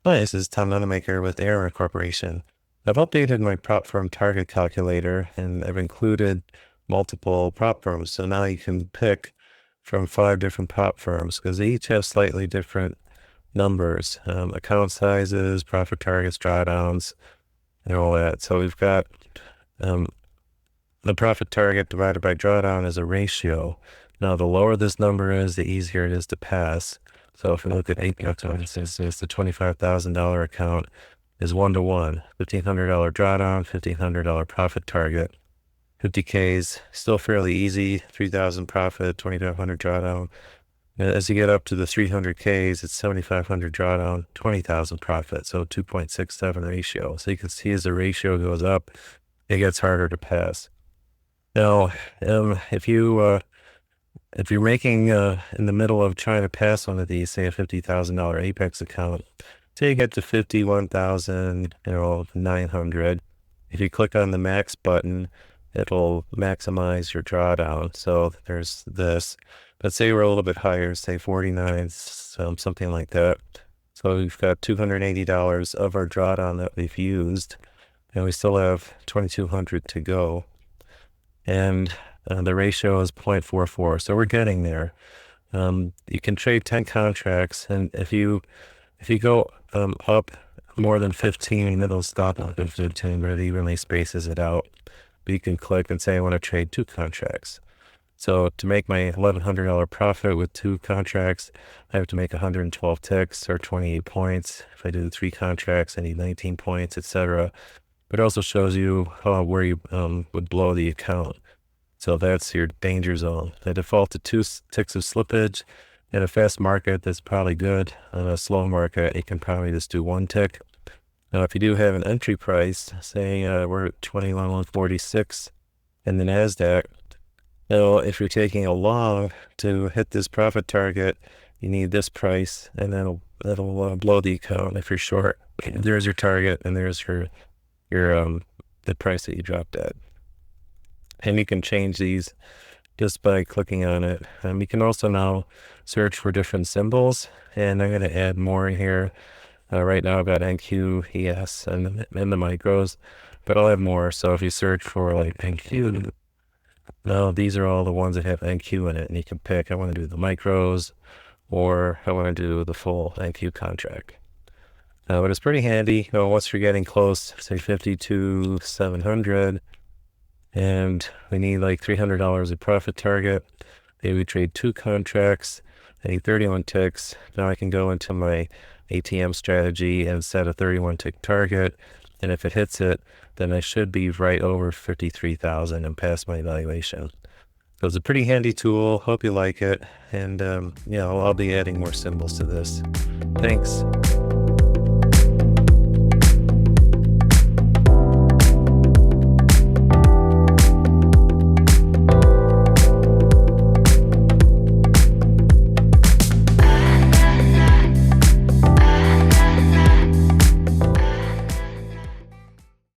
Hi, this is Tom Nonamaker with Era Corporation. I've updated my prop firm target calculator and I've included multiple prop firms. So now you can pick from 5 different prop firms because they each have slightly different numbers, account sizes, profit targets, drawdowns, and all that. So we've got um, the profit target divided by drawdown is a ratio. Now, the lower this number is, the easier it is to pass. So if we look at API, for instance, it's the $25,000 account is 1-to-1, $1,500 drawdown, $1,500 profit target. 50Ks, still fairly easy, 3,000 profit, 2,500 drawdown. As you get up to the 300Ks, it's 7,500 drawdown, 20,000 profit, so 2.67 ratio. So you can see as the ratio goes up, it gets harder to pass. Now, if you're making in the middle of trying to pass one of these, say a $50,000 Apex account, say you get to 51,900. If you click on the max button, it'll maximize your drawdown. So there's this. Let's say we're a little bit higher, say 49, something like that. So we've got $280 of our drawdown that we've used, and we still have 2,200 to go. And the ratio is 0.44. So we're getting there. You can trade 10 contracts, and if you go up more than 15, it'll stop at 15, but it evenly spaces it out. But you can click and say, I want to trade 2 contracts. So to make my $1,100 profit with 2 contracts, I have to make 112 ticks or 28 points. If I do 3 contracts, I need 19 points, etc. But it also shows you where you would blow the account. So that's your danger zone. They default to 2 ticks of slippage. In a fast market, that's probably good. On a slow market, you can probably just do 1 tick. Now, if you do have an entry price, say we're at 21,146 in the NASDAQ, now if you're taking a long to hit this profit target, you need this price, and then that'll blow the account. If you're short, there's your target, and there's your the price that you dropped at. And you can change these just by clicking on it. You can also now search for different symbols, and I'm going to add more in here. Right now I've got NQ, ES, and the micros, but I'll have more. So if you search for like NQ, now these are all the ones that have NQ in it, and you can pick, I want to do the micros, or I want to do the full NQ contract. But it's pretty handy. Once you're getting close, say 52,700, and we need like $300 of profit target. Maybe we trade 2 contracts. I need 31 ticks. Now I can go into my ATM strategy and set a 31 tick target. And if it hits it, then I should be right over 53,000 and pass my evaluation. So it's a pretty handy tool. Hope you like it. And I'll be adding more symbols to this. Thanks.